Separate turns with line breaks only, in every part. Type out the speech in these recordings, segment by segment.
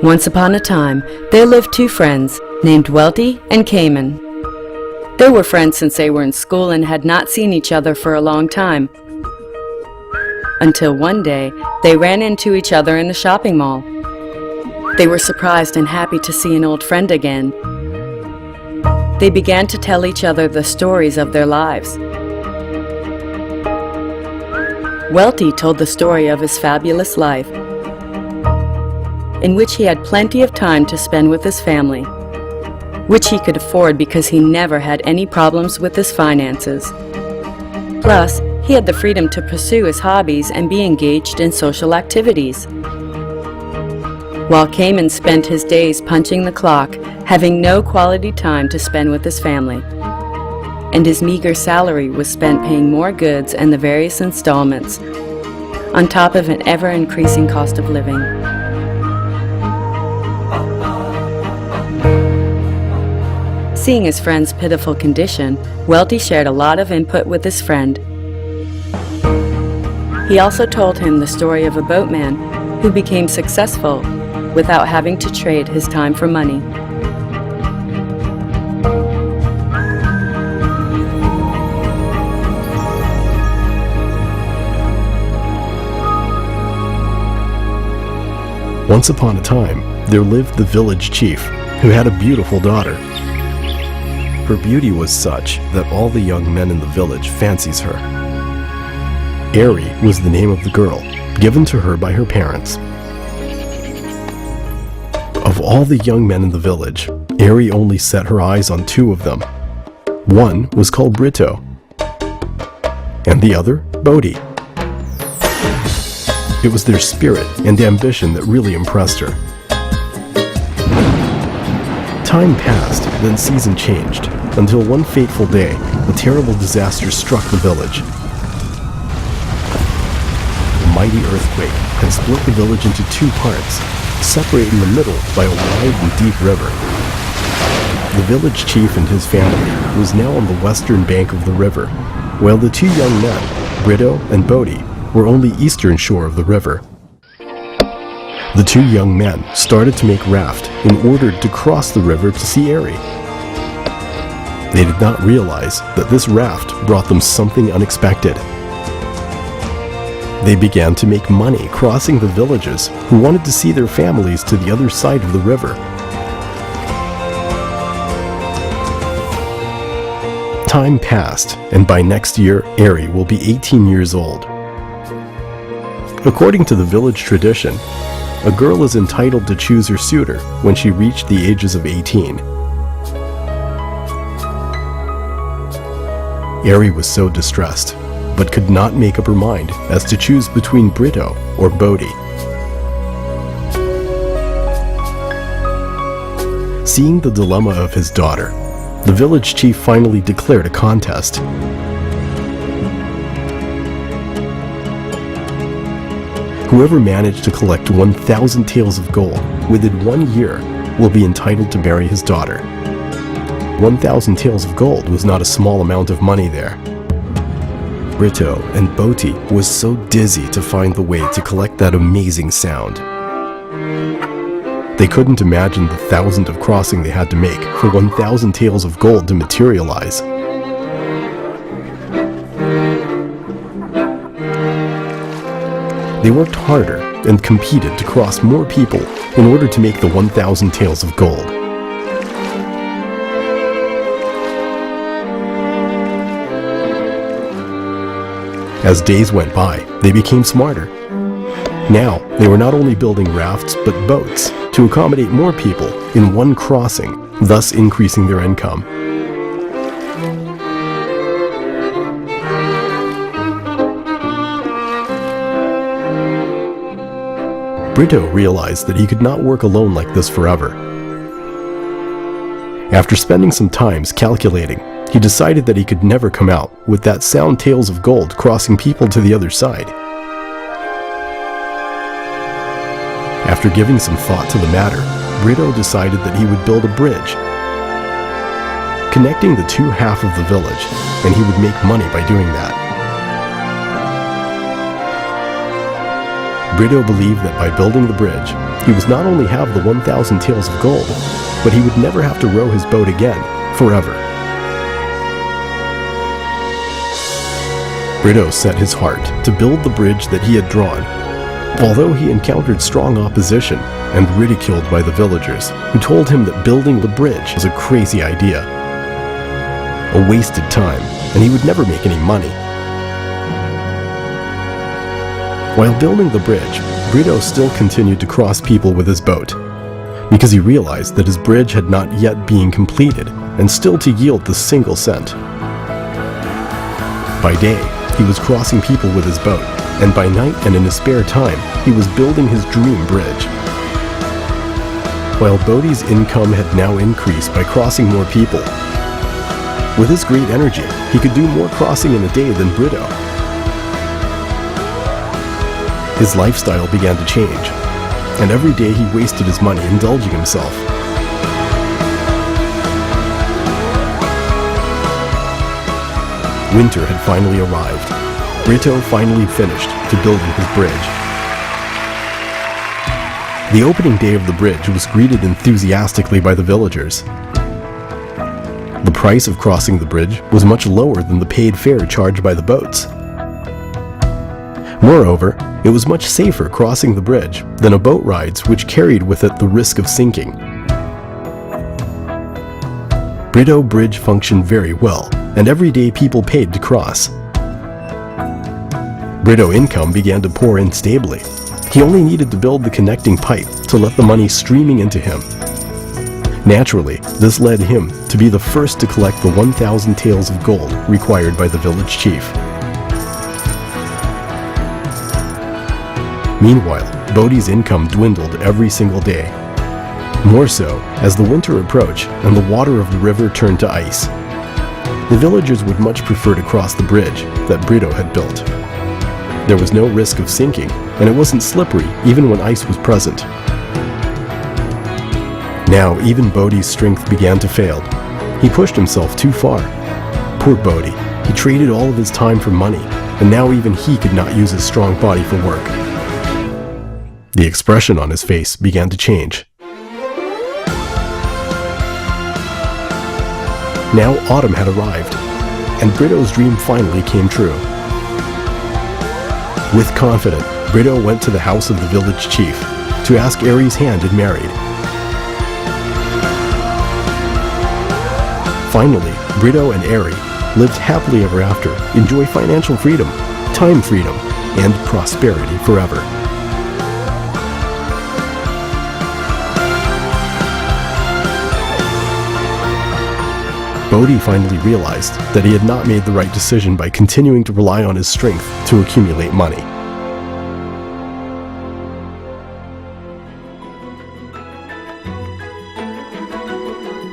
Once upon a time, there lived two friends named Welty and Karmen. They were friends since they were in school and had not seen each other for a long time. Until one day, they ran into each other in a shopping mall. They were surprised and happy to see an old friend again. They began to tell each other the stories of their lives. Welty told the story of his fabulous life, in which he had plenty of time to spend with his family, which he could afford because he never had any problems with his finances. Plus, he had the freedom to pursue his hobbies and be engaged in social activities. While Karmen spent his days punching the clock, having no quality time to spend with his family, and his meager salary was spent paying more goods and the various installments, on top of an ever-increasing cost of living. Seeing his friend's pitiful condition, Welty shared a lot of input with his friend. He also told him the story of a boatman who became successful without having to trade his time for money.
Once upon a time, there lived the village chief, who had a beautiful daughter. Her beauty was such that all the young men in the village fancies her. Ari was the name of the girl, given to her by her parents. Of all the young men in the village, Ari only set her eyes on two of them. One was called Brito, and the other, Bodhi. It was their spirit and ambition that really impressed her. Time passed, then season changed, until one fateful day, a terrible disaster struck the village. A mighty earthquake had split the village into two parts, separated in the middle by a wide and deep river. The village chief and his family was now on the western bank of the river, while the two young men, Brito and Bodhi, were on the eastern shore of the river. The two young men started to make raft in order to cross the river to see Ari. They did not realize that this raft brought them something unexpected. They began to make money crossing the villages who wanted to see their families to the other side of the river. Time passed, and by next year, Ari will be 18 years old. According to the village tradition, a girl is entitled to choose her suitor when she reached the ages of 18. Ari was so distressed, but could not make up her mind as to choose between Brito or Bodhi. Seeing the dilemma of his daughter, the village chief finally declared a contest. Whoever managed to collect 1,000 taels of gold within 1 year will be entitled to marry his daughter. 1,000 taels of gold was not a small amount of money there. Brito and Bodhi was so dizzy to find the way to collect that amazing sound. They couldn't imagine the thousand of crossing they had to make for 1,000 taels of gold to materialize. They worked harder and competed to cross more people in order to make the 1,000 taels of gold. As days went by, they became smarter. Now, they were not only building rafts but boats to accommodate more people in one crossing, thus increasing their income. Brito realized that he could not work alone like this forever. After spending some time calculating, he decided that he could never come out with that sound tails of gold crossing people to the other side. After giving some thought to the matter, Brito decided that he would build a bridge, connecting the two halves of the village, and he would make money by doing that. Brito believed that by building the bridge, he was not only have the 1,000 taels of gold, but he would never have to row his boat again, forever. Brito set his heart to build the bridge that he had drawn, although he encountered strong opposition and ridiculed by the villagers, who told him that building the bridge was a crazy idea, a wasted time, and he would never make any money. While building the bridge, Brito still continued to cross people with his boat, because he realized that his bridge had not yet been completed and still to yield the single cent. By day, he was crossing people with his boat, and by night and in his spare time, he was building his dream bridge. While Bodhi's income had now increased by crossing more people, with his great energy, he could do more crossing in a day than Brito. His lifestyle began to change, and every day he wasted his money indulging himself. Winter had finally arrived. Brito finally finished to building his bridge. The opening day of the bridge was greeted enthusiastically by the villagers. The price of crossing the bridge was much lower than the paid fare charged by the boats. Moreover, it was much safer crossing the bridge than a boat rides which carried with it the risk of sinking. Brito Bridge functioned very well, and every day people paid to cross. Brito income began to pour in stably. He only needed to build the connecting pipe to let the money streaming into him. Naturally, this led him to be the first to collect the 1,000 taels of gold required by the village chief. Meanwhile, Bodhi's income dwindled every single day. More so as the winter approached and the water of the river turned to ice. The villagers would much prefer to cross the bridge that Brito had built. There was no risk of sinking, and it wasn't slippery even when ice was present. Now, even Bodhi's strength began to fail. He pushed himself too far. Poor Bodhi, he traded all of his time for money, and now even he could not use his strong body for work. The expression on his face began to change. Now autumn had arrived, and Brito's dream finally came true. With confidence, Brito went to the house of the village chief to ask Ari's hand in marriage. Finally, Brito and Ari lived happily ever after, enjoy financial freedom, time freedom, and prosperity forever. Bodhi finally realized that he had not made the right decision by continuing to rely on his strength to accumulate money.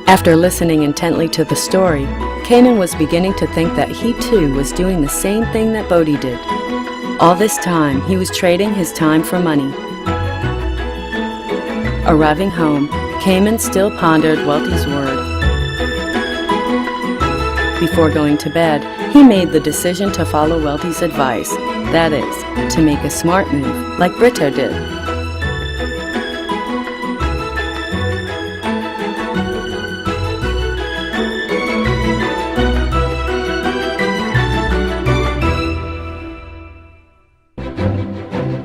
After listening intently to the story, Karmen was beginning to think that he too was doing the same thing that Bodhi did. All this time, he was trading his time for money. Arriving home, Karmen still pondered Welty's word. Before going to bed, he made the decision to follow Welty's advice, that is, to make a smart move like Brito did.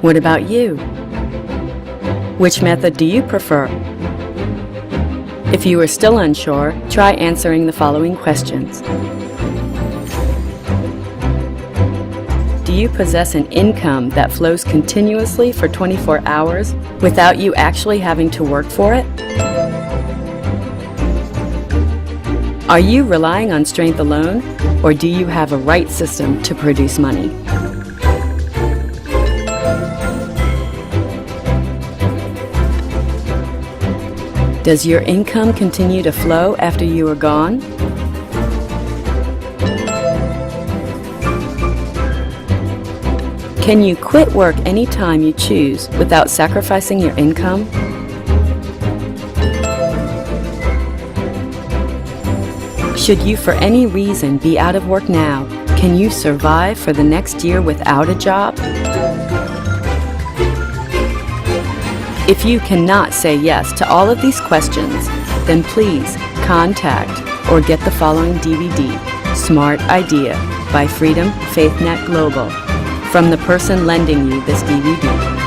What about you? Which method do you prefer? If you are still unsure, try answering the following questions. Do you possess an income that flows continuously for 24 hours without you actually having to work for it? Are you relying on strength alone, or do you have a right system to produce money? Does your income continue to flow after you are gone? Can you quit work anytime you choose without sacrificing your income? Should you for any reason be out of work now, can you survive for the next year without a job? If you cannot say yes to all of these questions, then please contact or get the following DVD, Smart Idea by Freedom Faith Net Global, from the person lending you this DVD.